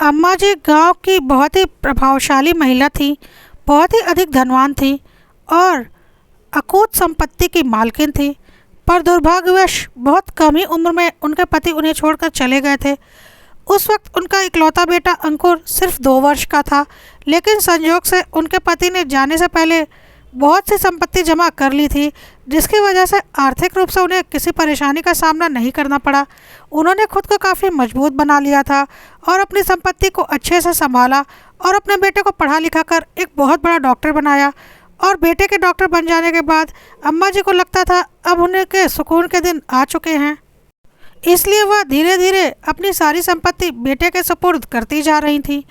अम्मा जी गांव की बहुत ही प्रभावशाली महिला थी, बहुत ही अधिक धनवान थी और अकूत संपत्ति की मालकिन थी। पर दुर्भाग्यवश बहुत कम ही उम्र में उनके पति उन्हें छोड़कर चले गए थे। उस वक्त उनका इकलौता बेटा अंकुर सिर्फ 2 वर्ष का था, लेकिन संयोग से उनके पति ने जाने से पहले बहुत सी संपत्ति जमा कर ली थी, जिसकी वजह से आर्थिक रूप से उन्हें किसी परेशानी का सामना नहीं करना पड़ा। उन्होंने खुद को काफ़ी मजबूत बना लिया था और अपनी संपत्ति को अच्छे से संभाला और अपने बेटे को पढ़ा लिखा कर एक बहुत बड़ा डॉक्टर बनाया। और बेटे के डॉक्टर बन जाने के बाद अम्मा जी को लगता था अब उन्हें के सुकून के दिन आ चुके हैं, इसलिए वह धीरे धीरे अपनी सारी संपत्ति बेटे के सुपुर्द करती जा रही थी।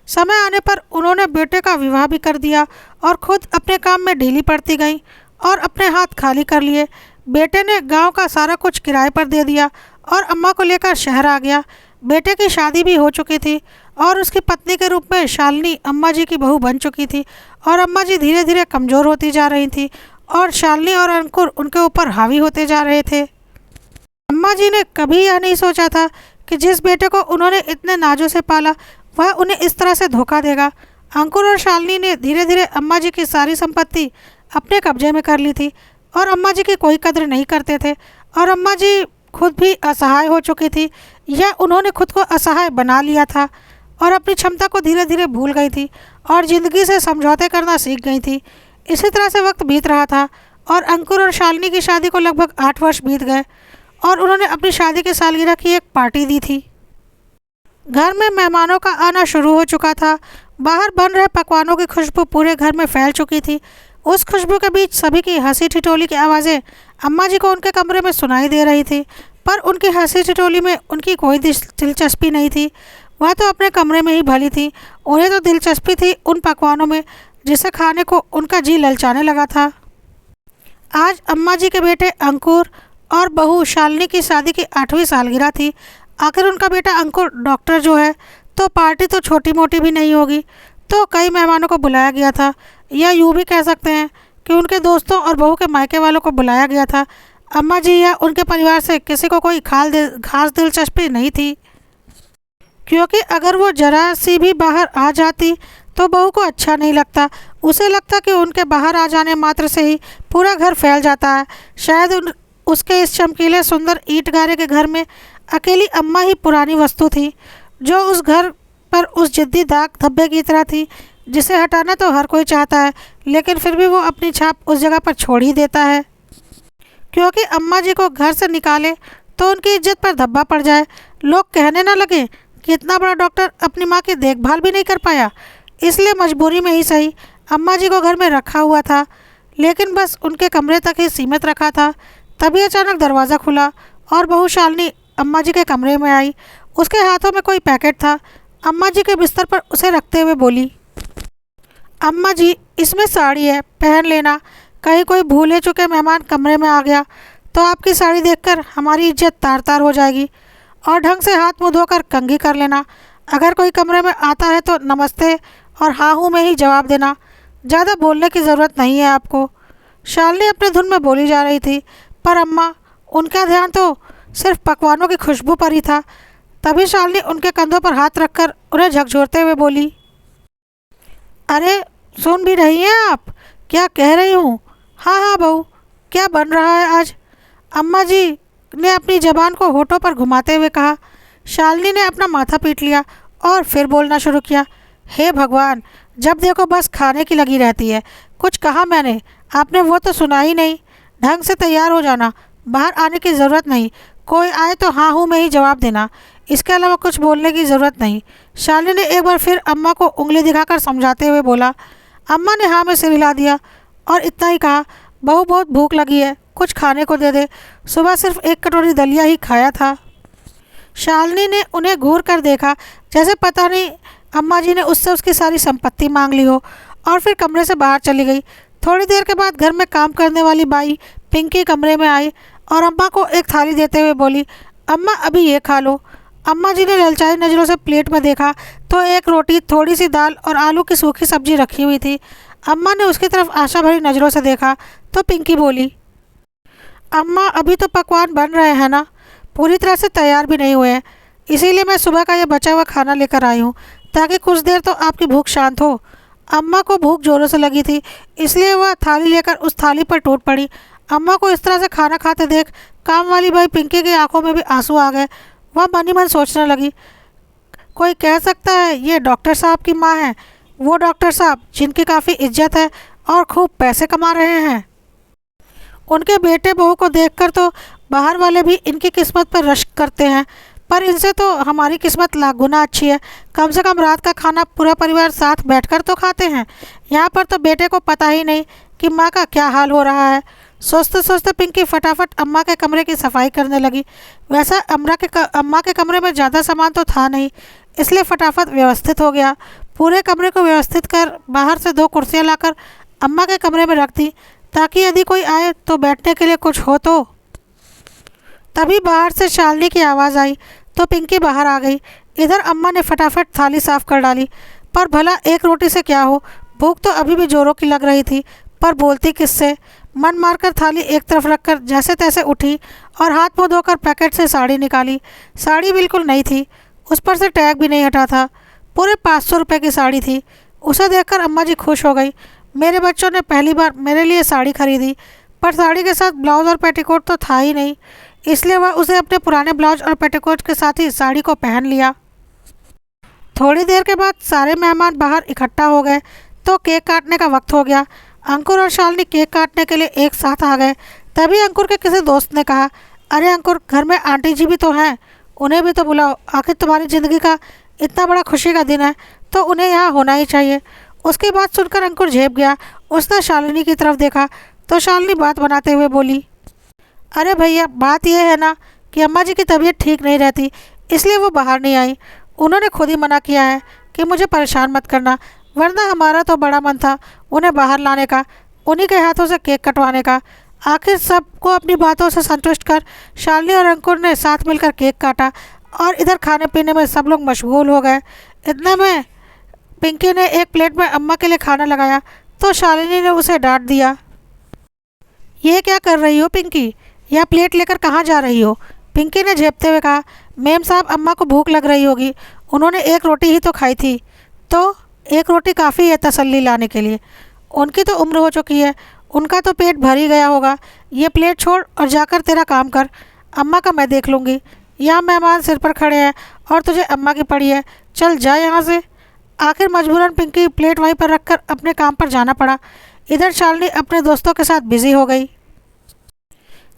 समय आने पर उन्होंने बेटे का विवाह भी कर दिया और खुद अपने काम में ढीली पड़ती गई और अपने हाथ खाली कर लिए। बेटे ने गांव का सारा कुछ किराए पर दे दिया और अम्मा को लेकर शहर आ गया। बेटे की शादी भी हो चुकी थी और उसकी पत्नी के रूप में शालिनी अम्मा जी की बहू बन चुकी थी और अम्मा जी धीरे धीरे कमज़ोर होती जा रही थी और शालिनी और अंकुर उनके ऊपर हावी होते जा रहे थे। अम्मा जी ने कभी यह नहीं सोचा था कि जिस बेटे को उन्होंने इतने नाजों से पाला वह उन्हें इस तरह से धोखा देगा। अंकुर और शालिनी ने धीरे धीरे अम्मा जी की सारी संपत्ति अपने कब्जे में कर ली थी और अम्मा जी की कोई कदर नहीं करते थे और अम्मा जी खुद भी असहाय हो चुकी थी या उन्होंने खुद को असहाय बना लिया था और अपनी क्षमता को धीरे धीरे भूल गई थी और ज़िंदगी से समझौते करना सीख गई थी। इसी तरह से वक्त बीत रहा था और अंकुर और शालिनी की शादी को लगभग 8 वर्ष बीत गए और उन्होंने अपनी शादी की सालगिरह की एक पार्टी दी थी। घर में मेहमानों का आना शुरू हो चुका था। बाहर बन रहे पकवानों की खुशबू पूरे घर में फैल चुकी थी। उस खुशबू के बीच सभी की हंसी ठिठोली की आवाज़ें अम्मा जी को उनके कमरे में सुनाई दे रही थी, पर उनकी हंसी ठिठोली में उनकी कोई दिलचस्पी नहीं थी। वह तो अपने कमरे में ही भली थी। उन्हें तो दिलचस्पी थी उन पकवानों में जिसे खाने को उनका जी ललचाने लगा था। आज अम्मा जी के बेटे अंकुर और बहू शालिनी की शादी की 8वीं सालगिरह थी। आखिर उनका बेटा अंकुर डॉक्टर जो है, तो पार्टी तो छोटी मोटी भी नहीं होगी, तो कई मेहमानों को बुलाया गया था, या यूँ भी कह सकते हैं कि उनके दोस्तों और बहू के मायके वालों को बुलाया गया था। अम्मा जी या उनके परिवार से किसी को कोई खास दिलचस्पी नहीं थी, क्योंकि अगर वो जरा सी भी बाहर आ जाती तो बहू को अच्छा नहीं लगता। उसे लगता कि उनके बाहर आ जाने मात्र से ही पूरा घर फैल जाता है। शायद उसके इस चमकीले सुंदर ईंट गारे के घर में अकेली अम्मा ही पुरानी वस्तु थी, जो उस घर पर उस जिद्दी दाग धब्बे की तरह थी जिसे हटाना तो हर कोई चाहता है, लेकिन फिर भी वो अपनी छाप उस जगह पर छोड़ ही देता है, क्योंकि अम्मा जी को घर से निकाले तो उनकी इज्जत पर धब्बा पड़ जाए। लोग कहने ना लगे कि इतना बड़ा डॉक्टर अपनी माँ की देखभाल भी नहीं कर पाया। इसलिए मजबूरी में ही सही अम्मा जी को घर में रखा हुआ था, लेकिन बस उनके कमरे तक ही सीमित रखा था। तभी अचानक दरवाज़ा खुला और बहू शालिनी अम्मा जी के कमरे में आई। उसके हाथों में कोई पैकेट था। अम्मा जी के बिस्तर पर उसे रखते हुए बोली, अम्मा जी इसमें साड़ी है, पहन लेना। कहीं कोई भूले चुके मेहमान कमरे में आ गया तो आपकी साड़ी देखकर हमारी इज्जत तार तार हो जाएगी। और ढंग से हाथ मुँह धोकर कंघी कर लेना। अगर कोई कमरे में आता है तो नमस्ते और हाँ हूँ में ही जवाब देना। ज़्यादा बोलने की ज़रूरत नहीं है आपको। शालिनी अपने धुन में बोली जा रही थी, पर अम्मा उनका ध्यान तो सिर्फ पकवानों की खुशबू पर ही था। तभी शालिनी उनके कंधों पर हाथ रखकर उन्हें झकझोरते हुए बोली, अरे सुन भी रही हैं आप? क्या कह रही हूँ? हाँ हाँ बहू, क्या बन रहा है आज? अम्मा जी ने अपनी ज़बान को होठों पर घुमाते हुए कहा। शालिनी ने अपना माथा पीट लिया और फिर बोलना शुरू किया, हे भगवान, जब देखो बस खाने की लगी रहती है। कुछ कहा मैंने? आपने वो तो सुना ही नहीं। ढंग से तैयार हो जाना, बाहर आने की ज़रूरत नहीं। कोई आए तो हाँ हूँ में ही जवाब देना, इसके अलावा कुछ बोलने की ज़रूरत नहीं। शालिनी ने एक बार फिर अम्मा को उंगली दिखाकर समझाते हुए बोला। अम्मा ने हाँ में सिर हिला दिया और इतना ही कहा, बहू बहुत भूख लगी है, कुछ खाने को दे दे। सुबह सिर्फ 1 कटोरी दलिया ही खाया था। शालिनी ने उन्हें घूर कर देखा, जैसे पता नहीं अम्मा जी ने उससे उसकी सारी संपत्ति मांग ली हो, और फिर कमरे से बाहर चली गई। थोड़ी देर के बाद घर में काम करने वाली बाई पिंकी कमरे में आई और अम्मा को एक थाली देते हुए बोली, अम्मा अभी ये खा लो। अम्मा जी ने ललचाई नज़रों से प्लेट में देखा तो एक रोटी, थोड़ी सी दाल और आलू की सूखी सब्जी रखी हुई थी। अम्मा ने उसकी तरफ आशा भरी नज़रों से देखा तो पिंकी बोली, अम्मा अभी तो पकवान बन रहे हैं ना, पूरी तरह से तैयार भी नहीं हुए हैं। इसीलिए मैं सुबह का ये बचा हुआ खाना लेकर आई हूँ, ताकि कुछ देर तो आपकी भूख शांत हो। अम्मा को भूख जोरों से लगी थी, इसलिए वह थाली लेकर उस थाली पर टूट पड़ी। अम्मा को इस तरह से खाना खाते देख काम वाली बाई पिंकी की आंखों में भी आंसू आ गए। वह मन ही मन सोचने लगी, कोई कह सकता है ये डॉक्टर साहब की माँ है, वो डॉक्टर साहब जिनकी काफ़ी इज्जत है और खूब पैसे कमा रहे हैं। उनके बेटे बहू को देखकर तो बाहर वाले भी इनकी किस्मत पर रश्क करते हैं, पर इनसे तो हमारी किस्मत लाख गुना अच्छी है। कम से कम रात का खाना पूरा परिवार साथ बैठकर तो खाते हैं। यहाँ पर तो बेटे को पता ही नहीं कि माँ का क्या हाल हो रहा है। सोचते सोचते पिंकी फटाफट अम्मा के कमरे की सफाई करने लगी। वैसा अम्मा के कमरे में ज़्यादा सामान तो था नहीं, इसलिए फटाफट व्यवस्थित हो गया। पूरे कमरे को व्यवस्थित कर बाहर से 2 कुर्सियाँ लाकर अम्मा के कमरे में रख दी, ताकि यदि कोई आए तो बैठने के लिए कुछ हो। तो तभी बाहर से शालिनी की आवाज़ आई तो पिंकी बाहर आ गई। इधर अम्मा ने फटाफट थाली साफ कर डाली, पर भला एक रोटी से क्या हो, भूख तो अभी भी जोरों की लग रही थी, पर बोलती किससे। मन मारकर थाली एक तरफ रखकर जैसे तैसे उठी और हाथ मुँह धोकर पैकेट से साड़ी निकाली। साड़ी बिल्कुल नई थी, उस पर से टैग भी नहीं हटा था। पूरे 500 रुपये की साड़ी थी। उसे देखकर अम्मा जी खुश हो गई। मेरे बच्चों ने पहली बार मेरे लिए साड़ी खरीदी, पर साड़ी के साथ ब्लाउज़ और पेटीकोट तो था ही नहीं, इसलिए वह उसे अपने पुराने ब्लाउज और पेटीकोट के साथ ही साड़ी को पहन लिया। थोड़ी देर के बाद सारे मेहमान बाहर इकट्ठा हो गए तो केक काटने का वक्त हो गया। अंकुर और शालिनी केक काटने के लिए एक साथ आ गए। तभी अंकुर के किसी दोस्त ने कहा, अरे अंकुर, घर में आंटी जी भी तो हैं, उन्हें भी तो बुलाओ। आखिर तुम्हारी ज़िंदगी का इतना बड़ा खुशी का दिन है तो उन्हें यहाँ होना ही चाहिए। उसकी बात सुनकर अंकुर झेप गया। उसने शालिनी की तरफ देखा तो शालिनी बात बनाते हुए बोली, अरे भैया, बात यह है ना कि अम्मा जी की तबीयत ठीक नहीं रहती, इसलिए वो बाहर नहीं आई। उन्होंने खुद ही मना किया है कि मुझे परेशान मत करना, वरना हमारा तो बड़ा मन था उन्हें बाहर लाने का, उन्हीं के हाथों से केक कटवाने का। आखिर सबको अपनी बातों से संतुष्ट कर शालिनी और अंकुर ने साथ मिलकर केक काटा और इधर खाने पीने में सब लोग मशगूल हो गए। इतने में पिंकी ने एक प्लेट में अम्मा के लिए खाना लगाया तो शालिनी ने उसे डांट दिया, ये क्या कर रही हो पिंकी, यह प्लेट लेकर कहाँ जा रही हो। पिंकी ने झेपते हुए कहा, मैम साहब, अम्मा को भूख लग रही होगी, उन्होंने एक रोटी ही तो खाई थी। तो एक रोटी काफ़ी है तसल्ली लाने के लिए, उनकी तो उम्र हो चुकी है, उनका तो पेट भर ही गया होगा। ये प्लेट छोड़ और जाकर तेरा काम कर, अम्मा का मैं देख लूँगी। यहाँ मेहमान सिर पर खड़े हैं और तुझे अम्मा की पड़ी है, चल जा यहाँ से। आखिर मजबूरन पिंकी प्लेट वहीं पर रखकर अपने काम पर जाना पड़ा। इधर शालिनी अपने दोस्तों के साथ बिजी हो गई।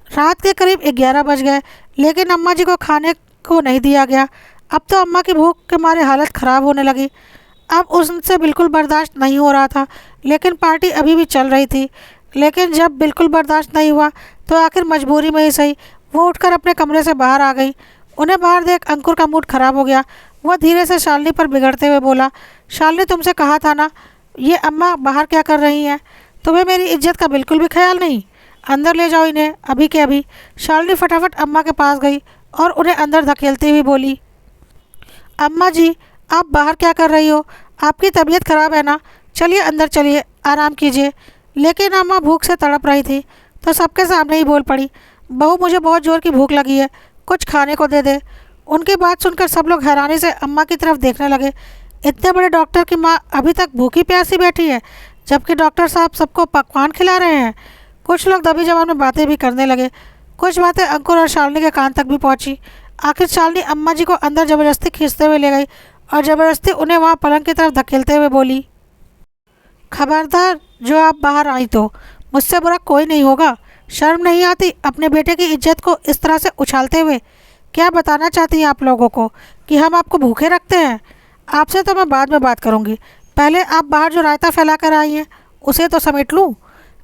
रात के करीब 11 बज गए, लेकिन अम्मा जी को खाने को नहीं दिया गया। अब तो अम्मा की भूख के मारे हालत ख़राब होने लगी। अब उनसे बिल्कुल बर्दाश्त नहीं हो रहा था, लेकिन पार्टी अभी भी चल रही थी। लेकिन जब बिल्कुल बर्दाश्त नहीं हुआ तो आखिर मजबूरी में ही सही वो उठकर अपने कमरे से बाहर आ गई। उन्हें बाहर देख अंकुर का मूड ख़राब हो गया। वह धीरे से शालिनी पर बिगड़ते हुए बोला, शालिनी, तुमसे कहा था ना, ये अम्मा बाहर क्या कर रही हैं, तुम्हें मेरी इज्जत का बिल्कुल भी ख्याल नहीं। अंदर ले जाओ इन्हें अभी के अभी। शालिनी फटाफट अम्मा के पास गई और उन्हें अंदर धकेलती हुई बोली, अम्मा जी, आप बाहर क्या कर रही हो, आपकी तबीयत ख़राब है ना, चलिए अंदर चलिए, आराम कीजिए। लेकिन अम्मा भूख से तड़प रही थी तो सबके सामने ही बोल पड़ी, बहू, मुझे बहुत ज़ोर की भूख लगी है, कुछ खाने को दे दे। उनकी बात सुनकर सब लोग हैरानी से अम्मा की तरफ देखने लगे। इतने बड़े डॉक्टर की माँ अभी तक भूखी प्यासी बैठी है, जबकि डॉक्टर साहब सबको पकवान खिला रहे हैं। कुछ लोग दबी जबान में बातें भी करने लगे। कुछ बातें अंकुर और शालिनी के कान तक भी पहुंची। आखिर शालिनी अम्मा जी को अंदर ज़बरदस्ती खींचते हुए ले गई और ज़बरदस्ती उन्हें वहाँ पलंग की तरफ धकेलते हुए बोली, खबरदार, जो आप बाहर आई तो मुझसे बुरा कोई नहीं होगा। शर्म नहीं आती अपने बेटे की इज्जत को इस तरह से उछालते हुए। क्या बताना चाहती हैं आप लोगों को कि हम आपको भूखे रखते हैं? आपसे तो मैं बाद में बात करूँगी, पहले आप बाहर जो रायता फैला कर आई हैं उसे तो समेट लूँ।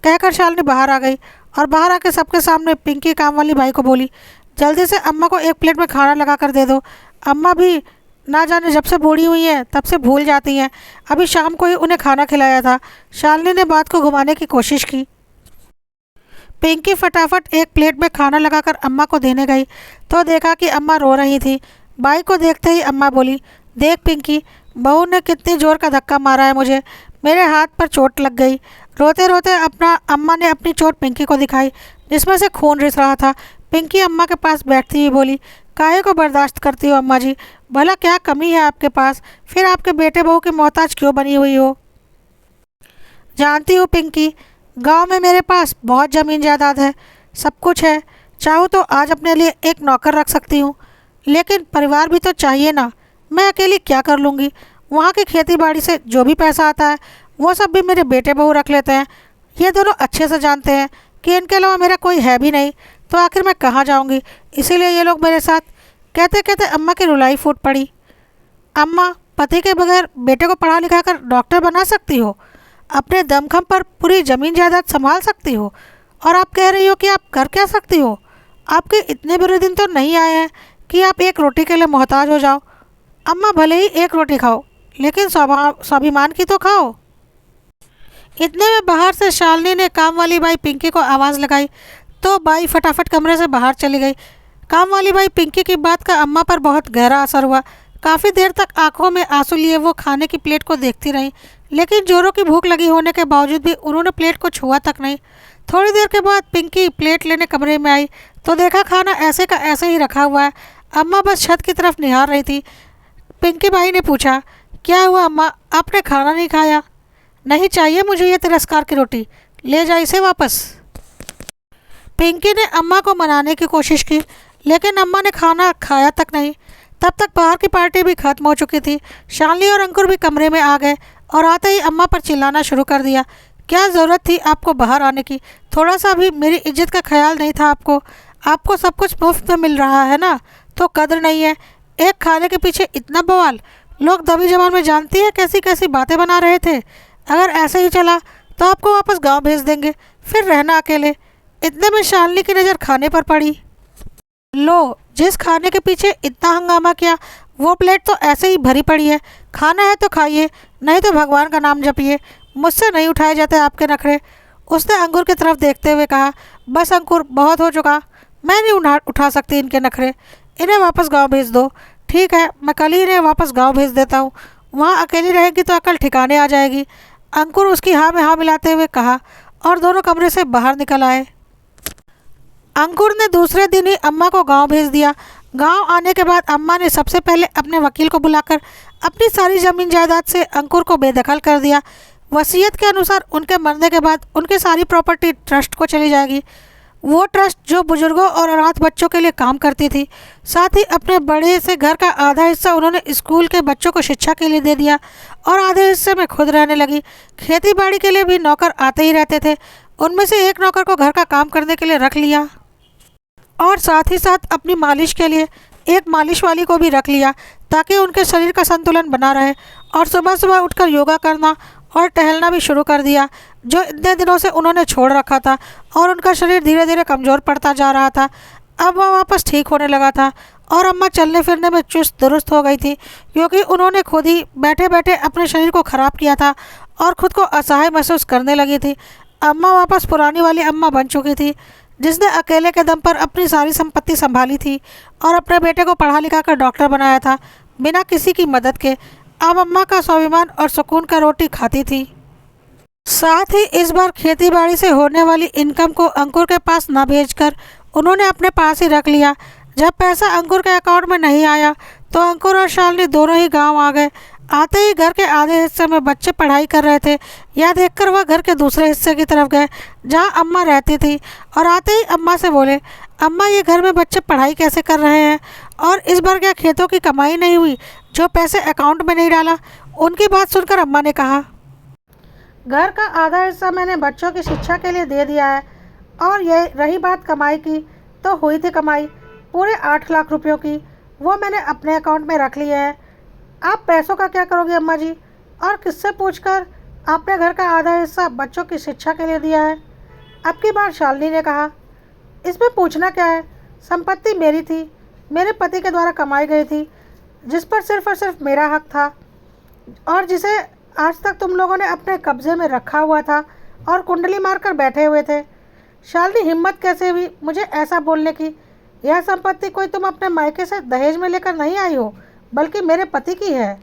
कहकर शालिनी बाहर आ गई और बाहर आके सबके सामने पिंकी काम वाली भाई को बोली, जल्दी से अम्मा को एक प्लेट में खाना लगा कर दे दो। अम्मा भी ना जाने जब से बूढ़ी हुई हैं तब से भूल जाती हैं, अभी शाम को ही उन्हें खाना खिलाया था। शालिनी ने बात को घुमाने की कोशिश की। पिंकी फटाफट एक प्लेट में खाना लगाकर अम्मा को देने गई तो देखा कि अम्मा रो रही थी। बाई को देखते ही अम्मा बोली, देख पिंकी, बहू ने कितनी ज़ोर का धक्का मारा है मुझे, मेरे हाथ पर चोट लग गई। रोते रोते अम्मा ने अपनी चोट पिंकी को दिखाई, जिसमें से खून रिस रहा था। पिंकी अम्मा के पास बैठती हुई बोली, काहे को बर्दाश्त करती हो अम्मा जी? भला क्या कमी है आपके पास? फिर आपके बेटे बहू की मोहताज क्यों बनी हुई हो? जानती हूँ पिंकी, गांव में मेरे पास बहुत ज़मीन जायदाद है, सब कुछ है। चाहूँ तो आज अपने लिए एक नौकर रख सकती हूँ, लेकिन परिवार भी तो चाहिए ना। मैं अकेली क्या कर लूँगी? वहाँ की खेती बाड़ी से जो भी पैसा आता है वो सब भी मेरे बेटे बहू रख लेते हैं। ये दोनों अच्छे से जानते हैं कि इनके अलावा मेरा कोई है भी नहीं, तो आखिर मैं कहाँ जाऊँगी? इसीलिए ये लोग मेरे साथ। कहते कहते अम्मा की रुलाई फूट पड़ी। अम्मा, पति के बगैर बेटे को पढ़ा लिखा कर डॉक्टर बना सकती हो, अपने दमखम पर पूरी ज़मीन जायदाद संभाल सकती हो, और आप कह रही हो कि आप कर क्या सकती हो? आपके इतने बुरे दिन तो नहीं आए हैं कि आप एक रोटी के लिए मोहताज हो जाओ। अम्मा, भले ही एक रोटी खाओ, लेकिन स्वाभिमान की तो खाओ। इतने में बाहर से शालिनी ने काम वाली बाई पिंकी को आवाज़ लगाई, तो बाई फटाफट कमरे से बाहर चली गई। काम वाली बाई पिंकी की बात का अम्मा पर बहुत गहरा असर हुआ। काफ़ी देर तक आंखों में आंसू लिए वो खाने की प्लेट को देखती रहीं, लेकिन जोरों की भूख लगी होने के बावजूद भी उन्होंने प्लेट को छुआ तक नहीं। थोड़ी देर के बाद पिंकी प्लेट लेने कमरे में आई तो देखा खाना ऐसे का ऐसे ही रखा हुआ है। अम्मा बस छत की तरफ निहार रही थी। पिंकी बाई ने पूछा, क्या हुआ अम्मा, आपने खाना नहीं खाया? नहीं चाहिए मुझे ये तिरस्कार की रोटी, ले जा इसे वापस। पिंकी ने अम्मा को मनाने की कोशिश की, लेकिन अम्मा ने खाना खाया तक नहीं। तब तक बाहर की पार्टी भी खत्म हो चुकी थी। शालिनी और अंकुर भी कमरे में आ गए और आते ही अम्मा पर चिल्लाना शुरू कर दिया। क्या ज़रूरत थी आपको बाहर आने की? थोड़ा सा भी मेरी इज्जत का ख्याल नहीं था आपको? आपको सब कुछ मुफ्त में मिल रहा है ना, तो कदर नहीं है। एक खाने के पीछे इतना बवाल। लोग दबी जबान में जानती है कैसी कैसी बातें बना रहे थे। अगर ऐसे ही चला तो आपको वापस गांव भेज देंगे, फिर रहना अकेले। इतने में शालिनी की नज़र खाने पर पड़ी। लो, जिस खाने के पीछे इतना हंगामा किया वो प्लेट तो ऐसे ही भरी पड़ी है। खाना है तो खाइए, नहीं तो भगवान का नाम जपिए। मुझसे नहीं उठाए जाते आपके नखरे। उसने अंकुर की तरफ देखते हुए कहा, बस अंकुर, बहुत हो चुका। मैं नहीं उठा सकती इनके नखरे। इन्हें वापस गांव भेज दो। ठीक है, मैं कल ही इन्हें वापस गांव भेज देता हूँ। वहाँ अकेली रहेगी तो अकल ठिकाने आ जाएगी। अंकुर उसकी हाँ में हाँ मिलाते हुए कहा, और दोनों कमरे से बाहर निकल आए। अंकुर ने दूसरे दिन ही अम्मा को गांव भेज दिया। गांव आने के बाद अम्मा ने सबसे पहले अपने वकील को बुलाकर अपनी सारी ज़मीन जायदाद से अंकुर को बेदखल कर दिया। वसीयत के अनुसार उनके मरने के बाद उनकी सारी प्रॉपर्टी ट्रस्ट को चली जाएगी। वो ट्रस्ट जो बुजुर्गों और अनाथ बच्चों के लिए काम करती थी। साथ ही अपने बड़े से घर का आधा हिस्सा उन्होंने स्कूल के बच्चों को शिक्षा के लिए दे दिया और आधे हिस्से में खुद रहने लगी। खेती बाड़ी के लिए भी नौकर आते ही रहते थे। उनमें से एक नौकर को घर का काम करने के लिए रख लिया और साथ ही साथ अपनी मालिश के लिए एक मालिश वाली को भी रख लिया, ताकि उनके शरीर का संतुलन बना रहे। और सुबह सुबह उठकर योगा करना और टहलना भी शुरू कर दिया, जो इतने दिनों से उन्होंने छोड़ रखा था। और उनका शरीर धीरे धीरे कमज़ोर पड़ता जा रहा था। अब वह वापस ठीक होने लगा था और अम्मा चलने फिरने में चुस्त दुरुस्त हो गई थी, क्योंकि उन्होंने खुद ही बैठे बैठे अपने शरीर को ख़राब किया था और ख़ुद को असहाय महसूस करने लगी थी। अम्मा वापस पुरानी वाली अम्मा बन चुकी थी, जिसने अकेले के दम पर अपनी सारी संपत्ति संभाली थी और अपने बेटे को पढ़ा लिखा कर डॉक्टर बनाया था, बिना किसी की मदद के। अब अम्मा का स्वाभिमान और सुकून का रोटी खाती थी। साथ ही इस बार खेती बाड़ी से होने वाली इनकम को अंकुर के पास न भेजकर उन्होंने अपने पास ही रख लिया। जब पैसा अंकुर के अकाउंट में नहीं आया तो अंकुर और शालिनी दोनों ही गांव आ गए। आते ही घर के आधे हिस्से में बच्चे पढ़ाई कर रहे थे। यह देखकर वह घर के दूसरे हिस्से की तरफ गए जहां अम्मा रहती थी, और आते ही अम्मा से बोले, अम्मा, ये घर में बच्चे पढ़ाई कैसे कर रहे हैं? और इस बार क्या खेतों की कमाई नहीं हुई जो पैसे अकाउंट में नहीं डाला? उनकी बात सुनकर अम्मा ने कहा, घर का आधा हिस्सा मैंने बच्चों की शिक्षा के लिए दे दिया है, और यह रही बात कमाई की, तो हुई थी कमाई पूरे 8 लाख रुपयों की, वो मैंने अपने अकाउंट में रख लिया है। आप पैसों का क्या करोगे अम्मा जी? और किससे पूछकर आपने घर का आधा हिस्सा बच्चों की शिक्षा के लिए दिया है? अब की बार शालिनी ने कहा, इसमें पूछना क्या है? संपत्ति मेरी थी, मेरे पति के द्वारा कमाई गई थी, जिस पर सिर्फ और सिर्फ मेरा हक था, और जिसे आज तक तुम लोगों ने अपने कब्जे में रखा हुआ था और कुंडली मारकर बैठे हुए थे। शालिनी, हिम्मत कैसे हुई मुझे ऐसा बोलने की? यह संपत्ति कोई तुम अपने मायके से दहेज में लेकर नहीं आई हो, बल्कि मेरे पति की है।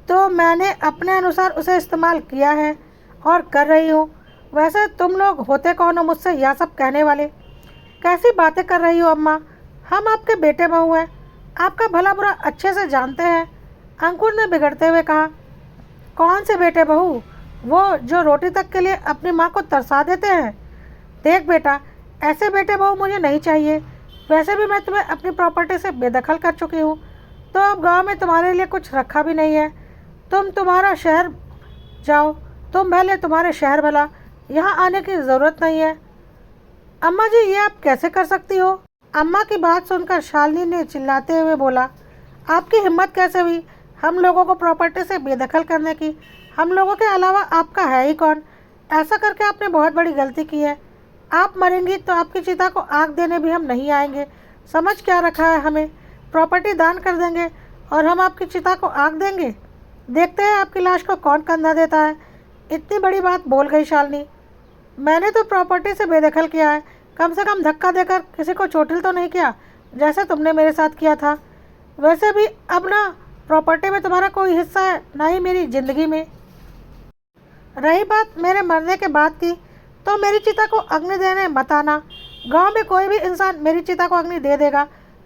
तो मैंने अपने अनुसार उसे इस्तेमाल किया है और कर रही हूँ। वैसे तुम लोग होते कौन हो मुझसे यह सब कहने वाले? कैसी बातें कर रही हो अम्मा? हम आपके बेटे बहू हैं, आपका भला बुरा अच्छे से जानते हैं, अंकुर ने बिगड़ते हुए कहा। कौन से बेटे बहू? वो जो रोटी तक के लिए अपनी माँ को तरसा देते हैं। देख बेटा, ऐसे बेटे बहू मुझे नहीं चाहिए। वैसे भी मैं तुम्हें अपनी प्रॉपर्टी से बेदखल कर चुकी हूँ, तो अब गांव में तुम्हारे लिए कुछ रखा भी नहीं है। तुम्हारा शहर जाओ, तुम भले तुम्हारे शहर भला, यहाँ आने की ज़रूरत नहीं है। अम्मा जी, ये आप कैसे कर सकती हो? अम्मा की बात सुनकर शालिनी ने चिल्लाते हुए बोला, आपकी हिम्मत कैसे हुई हम लोगों को प्रॉपर्टी से बेदखल करने की? हम लोगों के अलावा आपका है ही कौन? ऐसा करके आपने बहुत बड़ी गलती की है। आप मरेंगी तो आपकी चिता को आग देने भी हम नहीं आएंगे। समझ क्या रखा है हमें? प्रॉपर्टी दान कर देंगे और हम आपकी चिता को आग देंगे? देखते हैं आपकी लाश को कौन कंधा देता है। इतनी बड़ी बात बोल गई शालिनी। मैंने तो प्रॉपर्टी से बेदखल किया है, कम से कम धक्का देकर किसी को चोटिल तो नहीं किया जैसे तुमने मेरे साथ किया था। वैसे भी अब ना प्रॉपर्टी में तुम्हारा कोई हिस्सा है, ना ही मेरी ज़िंदगी में। रही बात मेरे मरने के बाद की, तो मेरी चिता को अग्नि देने मत आना। गांव में कोई भी इंसान मेरी चिता को अग्नि दे देगा,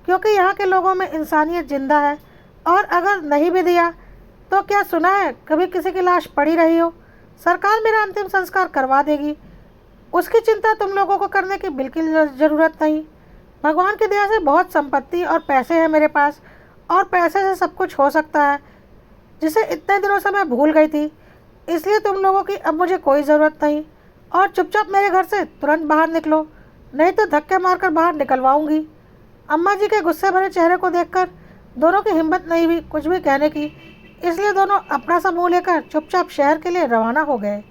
क्योंकि यहाँ के लोगों में इंसानियत जिंदा है। और अगर नहीं भी दिया तो क्या सुना है कभी किसी की लाश पड़ी रही हो? सरकार मेरा अंतिम संस्कार करवा देगी, उसकी चिंता तुम लोगों को करने की बिल्कुल ज़रूरत नहीं। भगवान की दया से बहुत संपत्ति और पैसे हैं मेरे पास, और पैसे से सब कुछ हो सकता है, जिसे इतने दिनों से मैं भूल गई थी। इसलिए तुम लोगों की अब मुझे कोई ज़रूरत नहीं, और चुपचाप मेरे घर से तुरंत बाहर निकलो, नहीं तो धक्के मारकर बाहर निकलवाऊंगी। अम्मा जी के गुस्से भरे चेहरे को देखकर दोनों की हिम्मत नहीं हुई कुछ भी कहने की, इसलिए दोनों अपना सा मुँह लेकर चुपचाप शहर के लिए रवाना हो गए।